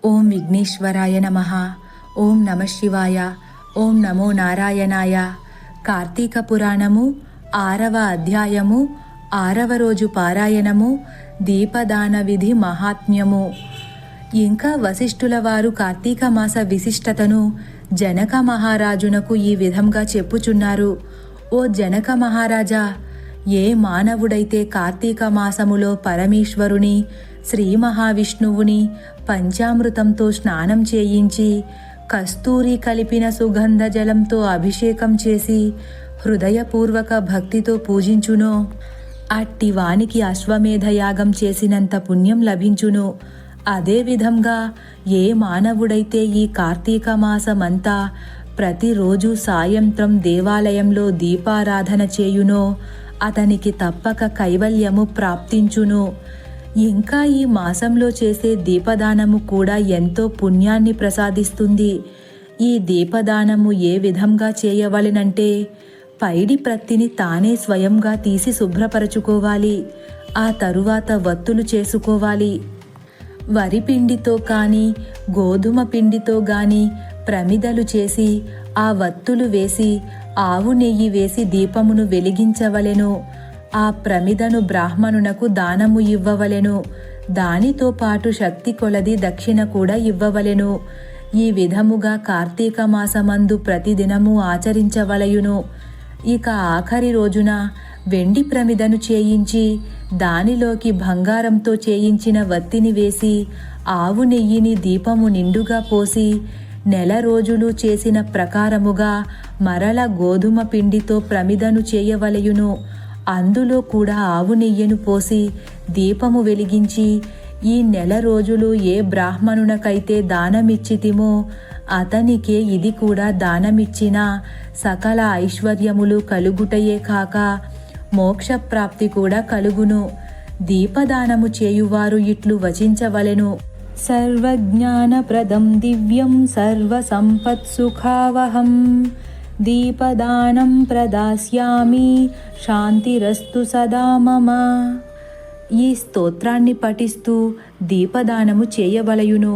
ఓం విఘ్నేశ్వరాయ నమః. ఓం నమః శివాయ. ఓం నమో నారాయణాయ. కార్తీక పురాణము 6వ అధ్యాయము 6వ రోజు పారాయణము దీపదాన విధి మహాత్మ్యము. ఇంకా వశిష్ఠుల వారు కార్తీక మాస విశిష్టతను జనక మహారాజునకు ఈ విధంగా చెప్పుచున్నారు. ఓ జనక మహారాజా, ఏ మానవుడైతే కార్తీక మాసములో పరమేశ్వరుని శ్రీ మహావిష్ణువుని పంచామృతంతో స్నానం చేయించి కస్తూరి కలిపిన సుగంధ జలంతో అభిషేకం చేసి హృదయపూర్వక భక్తితో పూజించునో అట్టి వానికి అశ్వమేధ యాగం చేసినంత పుణ్యం లభించును. అదేవిధంగా ఏ మానవుడైతే ఈ కార్తీక మాసమంతా ప్రతిరోజు సాయంత్రం దేవాలయంలో దీపారాధన చేయునో అతనికి తప్పక కైవల్యము ప్రాప్తించును. ఇంకా ఈ మాసంలో చేసే దీపదానము కూడా ఎంతో పుణ్యాన్ని ప్రసాదిస్తుంది. ఈ దీపదానము ఏ విధంగా చేయవలెనంటే పైడి ప్రత్తిని తానే స్వయంగా తీసి శుభ్రపరచుకోవాలి. ఆ తరువాత వత్తులు చేసుకోవాలి. వరి పిండితో కానీ గోధుమ పిండితో గాని ప్రమిదలు చేసి ఆ వత్తులు వేసి ఆవు నెయ్యి వేసి దీపమును వెలిగించవలెను. ఆ ప్రమిదను బ్రాహ్మణునకు దానము ఇవ్వవలెను. దానితో పాటు శక్తి కొలది దక్షిణ కూడా ఇవ్వవలెను. ఈ విధముగా కార్తీక మాసమందు ప్రతిదినము ఆచరించవలయును. ఇక ఆఖరి రోజున వెండి ప్రమిదను చేయించి దానిలోకి బంగారంతో చేయించిన వత్తిని వేసి ఆవు నెయ్యిని దీపము నిండుగా పోసి నెల రోజులు చేసిన ప్రకారముగా మరల గోధుమ పిండితో ప్రమిదను చేయవలయును. అందులో కూడా ఆవు నెయ్యను పోసి దీపము వెలిగించి ఈ నెల రోజులు ఏ బ్రాహ్మణునకైతే దానమిచ్చితిమో అతనికే ఇది కూడా దానమిచ్చిన సకల ఐశ్వర్యములు కలుగుటయే కాక మోక్షప్రాప్తి కూడా కలుగును. దీపదానము చేయువారు ఇట్లు వచించవలెను. సర్వజ్ఞానప్రదం దివ్యం సర్వసంపత్సుఖావహం దీపదానం ప్రదాస్యామి శాంతిరస్తు సదా మమ. ఈ స్తోత్రాన్ని పఠిస్తూ దీపదానము చేయవలయును.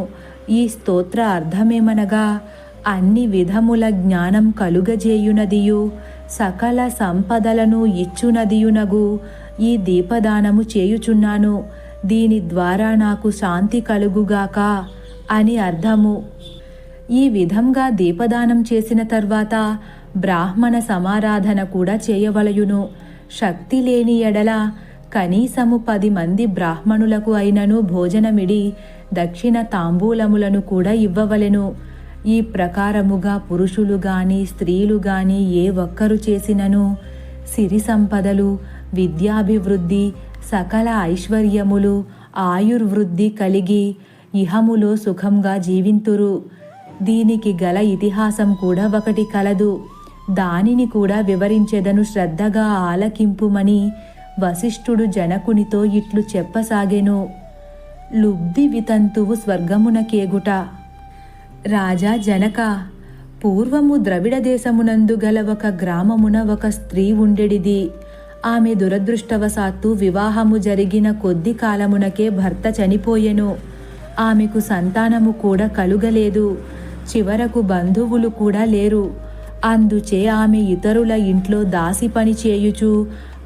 ఈ స్తోత్ర అర్థమేమనగా అన్ని విధముల జ్ఞానం కలుగజేయునదియు సకల సంపదలను ఇచ్చునదియునగు ఈ దీపదానము చేయుచున్నాను. దీని ద్వారా నాకు శాంతి కలుగుగాక అని అర్థము. ఈ విధంగా దీపదానం చేసిన తర్వాత బ్రాహ్మణ సమారాధన కూడా చేయవలయును. శక్తి లేని ఎడల కనీసము 10 మంది బ్రాహ్మణులకు అయినను భోజనమిడి దక్షిణ తాంబూలములను కూడా ఇవ్వవలెను. ఈ ప్రకారముగా పురుషులు గాని స్త్రీలు గాని ఏ ఒక్కరు చేసినను సిరి సంపదలు, విద్యాభివృద్ధి, సకల ఐశ్వర్యములు, ఆయుర్వృద్ధి కలిగి ఇహములో సుఖంగా జీవింతురు. దీనికి గల ఇతిహాసం కూడా ఒకటి కలదు. దానిని కూడా వివరించెదను, శ్రద్ధగా ఆలకింపుమని వశిష్ఠుడు జనకునితో ఇట్లు చెప్పసాగెను. లుబ్ధి వితంతువు స్వర్గమునకేగుట. రాజా జనక, పూర్వము ద్రవిడ దేశమునందు గల ఒక గ్రామమున ఒక స్త్రీ ఉండెడిది. ఆమె దురదృష్టవశాత్తు వివాహము జరిగిన కొద్ది కాలమునకే భర్త చనిపోయెను. ఆమెకు సంతానము కూడా కలుగలేదు. చివరకు బంధువులు కూడా లేరు. అందుచే ఆమె ఇతరుల ఇంట్లో దాసి పని చేయుచు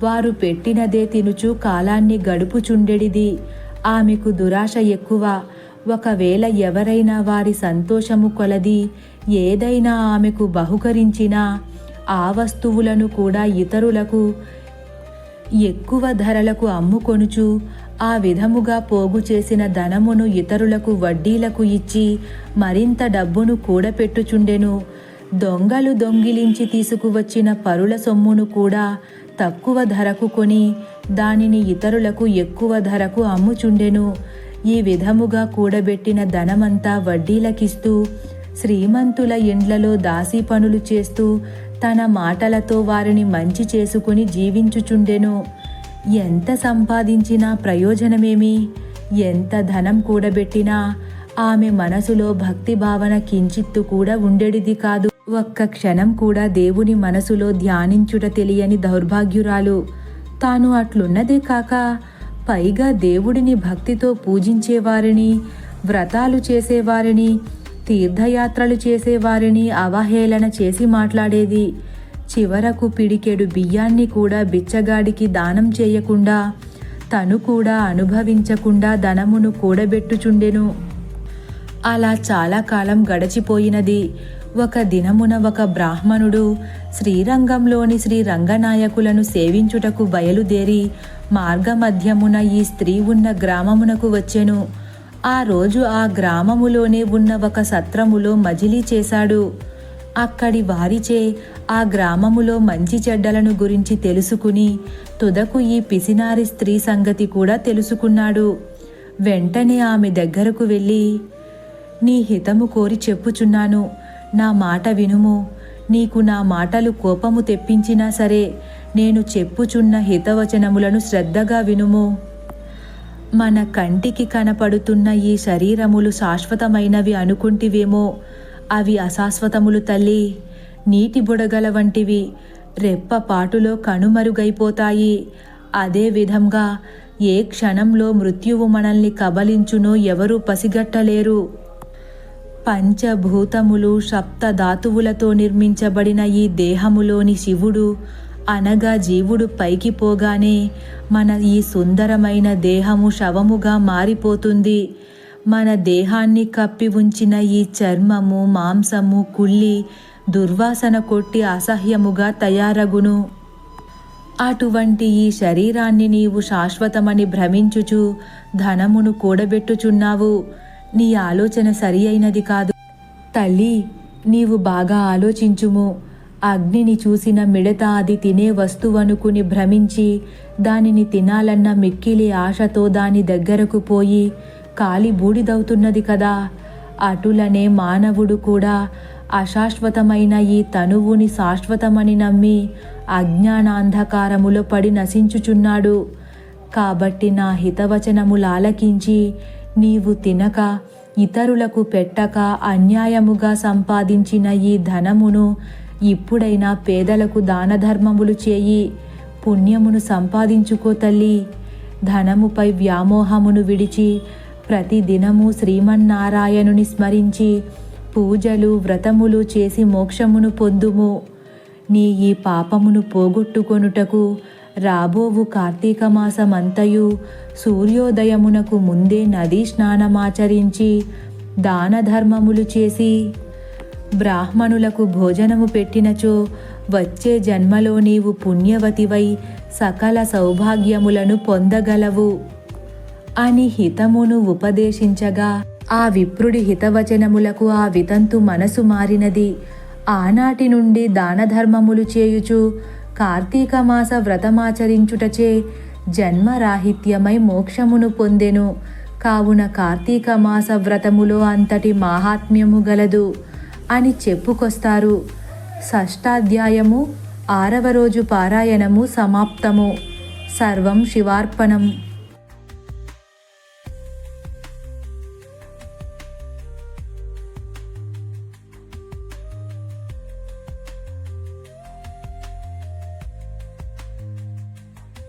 వారు పెట్టినదే తినుచు కాలాన్ని గడుపుచుండెడిది. ఆమెకు దురాశ ఎక్కువ. ఒకవేళ ఎవరైనా వారి సంతోషము కొలది ఏదైనా ఆమెకు బహుకరించినా ఆ వస్తువులను కూడా ఇతరులకు ఎక్కువ ధరలకు అమ్ముకొనుచు ఆ విధముగా పోగు చేసిన ధనమును ఇతరులకు వడ్డీలకు ఇచ్చి మరింత డబ్బును కూడపెట్టుచుండెను. దొంగలు దొంగిలించి తీసుకువచ్చిన పరుల సొమ్మును కూడా తక్కువ ధరకు కొని దానిని ఇతరులకు ఎక్కువ ధరకు అమ్ముచుండెను. ఈ విధముగా కూడబెట్టిన ధనమంతా వడ్డీలకిస్తూ శ్రీమంతుల ఇండ్లలో దాసీ పనులు చేస్తూ తన మాటలతో వారిని మంచి చేసుకుని జీవించుచుండెను. ఎంత సంపాదించినా ప్రయోజనమేమి? ఎంత ధనం కూడబెట్టినా ఆమె మనసులో భక్తి భావన కించిత్తు కూడా ఉండేడిది కాదు. ఒక్క క్షణం కూడా దేవుని మనసులో ధ్యానించుట తెలియని దౌర్భాగ్యురాలు. తాను అట్లున్నదే కాక పైగా దేవుడిని భక్తితో పూజించేవారిని వ్రతాలు చేసేవారిని, తీర్థయాత్రలు చేసేవారిని అవహేళన చేసి మాట్లాడేది. చివరకు పిడికెడు బియ్యాన్ని కూడా బిచ్చగాడికి దానం చేయకుండా, తను కూడా అనుభవించకుండా ధనమును కూడబెట్టుచుండెను. అలా చాలా కాలం గడిచిపోయినది. ఒక దినమున ఒక బ్రాహ్మణుడు శ్రీరంగంలోని శ్రీ రంగనాయకులను సేవించుటకు బయలుదేరి మార్గమధ్యమున ఈ స్త్రీ ఉన్న గ్రామమునకు వచ్చెను. ఆ రోజు ఆ గ్రామములోనే ఉన్న ఒక సత్రములో మజిలీ చేశాడు. అక్కడి వారిచే ఆ గ్రామములో మంచి చెడ్డలను గురించి తెలుసుకుని తుదకు ఈ పిసినారి స్త్రీ సంగతి కూడా తెలుసుకున్నాడు. వెంటనే ఆమె దగ్గరకు వెళ్ళి, నీ హితము కోరి చెప్పుచున్నాను, నా మాట వినుము. నీకు నా మాటలు కోపము తెప్పించినా సరే నేను చెప్పుచున్న హితవచనములను శ్రద్ధగా వినుము. మన కంటికి కనపడుతున్న ఈ శరీరములు శాశ్వతమైనవి అనుకుంటివేమో, అవి అశాశ్వతములు తల్లి. నీటి బుడగల వంటివి, రెప్పపాటులో కనుమరుగైపోతాయి. అదే విధంగా ఏ క్షణంలో మృత్యువు మనల్ని కబలించునో ఎవరూ పసిగట్టలేరు. పంచభూతములు, సప్తధాతువులతో నిర్మించబడిన ఈ దేహములోని శివుడు అనగా జీవుడు పైకి పోగానే మన ఈ సుందరమైన దేహము శవముగా మారిపోతుంది. మన దేహాన్ని కప్పి ఉంచిన ఈ చర్మము, మాంసము కుళ్ళి దుర్వాసన కొట్టి అసహ్యముగా తయారగును. అటువంటి ఈ శరీరాన్ని నీవు శాశ్వతమని భ్రమించుచు ధనమును కూడబెట్టుచున్నావు. నీ ఆలోచన సరి అయినది కాదు తల్లి. నీవు బాగా ఆలోచించుము. అగ్నిని చూసిన మిడత అది తినే వస్తువనుకుని భ్రమించి దానిని తినాలన్న మిక్కిలి ఆశతో దాని దగ్గరకు పోయి కాలి బూడిదవుతున్నది కదా. అటులనే మానవుడు కూడా అశాశ్వతమైన ఈ తనువుని శాశ్వతమని నమ్మి అజ్ఞానాంధకారములో పడి నశించుచున్నాడు. కాబట్టి నా హితవచనములాలకించి నీవు తినక, ఇతరులకు పెట్టక అన్యాయముగా సంపాదించిన ఈ ధనమును ఇప్పుడైనా పేదలకు దానధర్మములు చేయి. పుణ్యమును సంపాదించుకో తల్లి. ధనముపై వ్యామోహమును విడిచి ప్రతిదినము శ్రీమన్నారాయణుని స్మరించి పూజలు, వ్రతములు చేసి మోక్షమును పొందుము. నీ ఈ పాపమును పోగొట్టుకొనుటకు రాబోవు కార్తీక మాసమంతయు సూర్యోదయమునకు ముందే నదీ స్నానమాచరించి దానధర్మములు చేసి బ్రాహ్మణులకు భోజనము పెట్టినచో వచ్చే జన్మలో నీవు పుణ్యవతివై సకల సౌభాగ్యములను పొందగలవు అని హితమును ఉపదేశించగా ఆ విప్రుడి హితవచనములకు ఆ వితంతు మనసు మారినది. ఆనాటి నుండి దానధర్మములు చేయుచు కార్తీక మాస వ్రతమాచరించుటచే జన్మరాహిత్యమై మోక్షమును పొందెను. కావున కార్తీక మాస వ్రతములో అంతటి మాహాత్మ్యము గలదు అని చెప్పుకొస్తారు. షష్ఠాధ్యాయము 6వ రోజు పారాయణము సమాప్తము. సర్వం శివార్పణం.